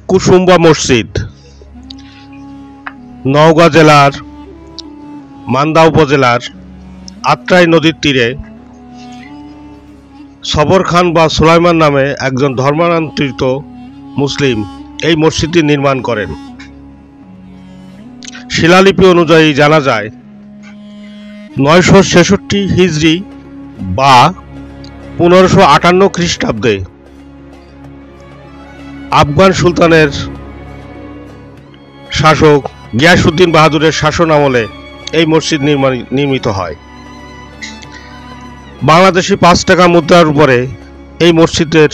কুসুম্বা মসজিদ নওগাঁ জেলার মান্দা উপজেলার আত্রাই নদীর তীরে সবর খান বা সুলাইমান নামে একজন ধর্মান্তরিত মুসলিম এই মসজিদটি নির্মাণ করেন। শিলালিপি অনুযায়ী জানা যায় 966 হিজরি বা 1558 খ্রিস্টাব্দে আফগান সুলতানের শাসক গিয়াসউদ্দিন বাহাদুরের শাসন আমলে এই মসজিদ নির্মিত হয়। বাংলাদেশি 5 টাকা মুদ্রার উপরে এই মসজিদের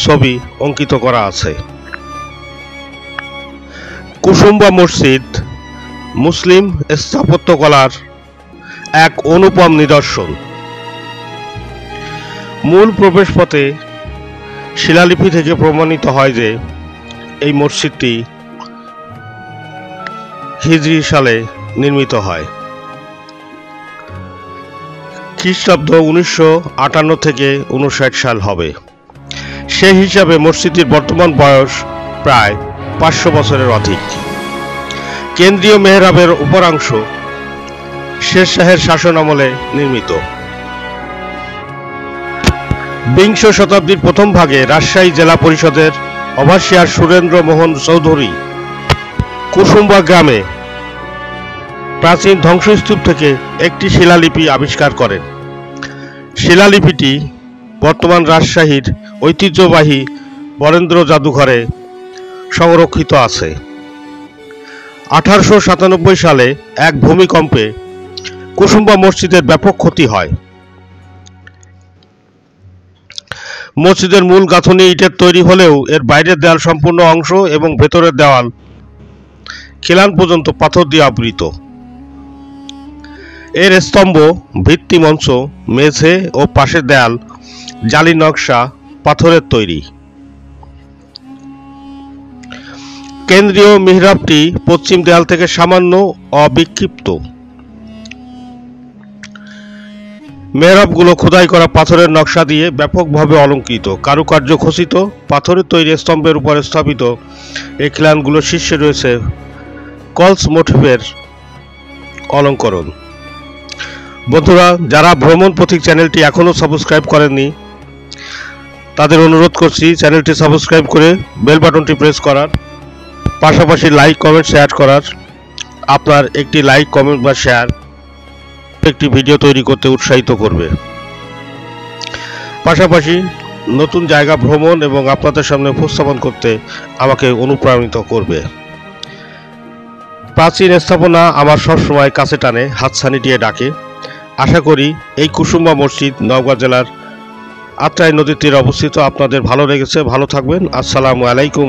ছবি অঙ্কিত করা আছে। কুসুম্বা মসজিদ মুসলিম স্থাপত্যকলার এক অনুপম নিদর্শন। মূল প্রবেশপথে শিলালিপি থেকে প্রমাণিত হয় যে এই মসজিদটি হিজরি সালে নির্মিত হয়। খ্রিস্টাব্দ 1958 থেকে 59 সাল হবে। সেই হিসাবে মসজিদটির বর্তমান বয়স প্রায় 500 বছরের অধিক। কেন্দ্রীয় মেহরাবের উপরাংশ শের শাহের শাসন আমলে নির্মিত। বিংশ শতাব্দীর প্রথম ভাগে রাজশাহী জেলা পরিষদের ওভারসিয়ার সুরেন্দ্র মোহন চৌধুরী কুসুম্বা গ্রামে প্রাচীন ধ্বংসস্তূপ থেকে একটি শিলালিপি আবিষ্কার করেন। শিলালিপিটি বর্তমান রাজশাহীর ঐতিহ্যবাহী বরেন্দ্র জাদুঘরে সংরক্ষিত আছে। 1897 সালে এক ভূমিকম্পে কুসুম্বা মসজিদের ব্যাপক ক্ষতি হয়। মসজিদের মূল গাঁথনি ইটের তৈরি হলেও এর বাইরের দেয়াল সম্পূর্ণ অংশ এবং ভেতরের দেওয়াল খিলান পর্যন্ত পাথর দিয়ে আবৃত। এর স্তম্ভ, ভিত্তিমঞ্চ, মেঝে ও পাশের দেয়াল জালি নকশা পাথরের তৈরি। কেন্দ্রীয় মিহরাবটি পশ্চিম দেয়াল থেকে সামান্য অবিক্ষিপ্ত। মেহরাবগুলো খোদাই করা পাথরের নকশা দিয়ে ব্যাপকভাবে অলঙ্কৃত। কারুকার্য খচিত পাথরের তৈরি স্তম্ভের উপরে স্থাপিত এই খিলানগুলোর শীর্ষে রয়েছে কলস মোটিফের অলঙ্করণ। বন্ধুরা, যারা ভ্রমণ পথিক চ্যানেলটি এখনও সাবস্ক্রাইব করেননি তাদের অনুরোধ করছি চ্যানেলটি সাবস্ক্রাইব করে বেল বাটনটি প্রেস করার, পাশাপাশি লাইক, কমেন্ট, শেয়ার করার। আপনার একটি লাইক, কমেন্ট বা শেয়ার একটি ভিডিও তৈরি করতে উৎসাহিত করবে, পাশাপাশি নতুন জায়গা ভ্রমণ এবং আপনাদের সামনে উপস্থাপন করতে আমাকে অনুপ্রাণিত করবে। প্রাচীন স্থাপনা আমার সবসময় কাছে টানে, হাতছানি দিয়ে ডাকে। আশা করি এই কুসুম্বা মসজিদ নওগাঁ জেলার আত্রাই নদীর তীরে অবস্থিত আপনাদের ভালো লেগেছে। ভালো থাকবেন। আসসালামু আলাইকুম।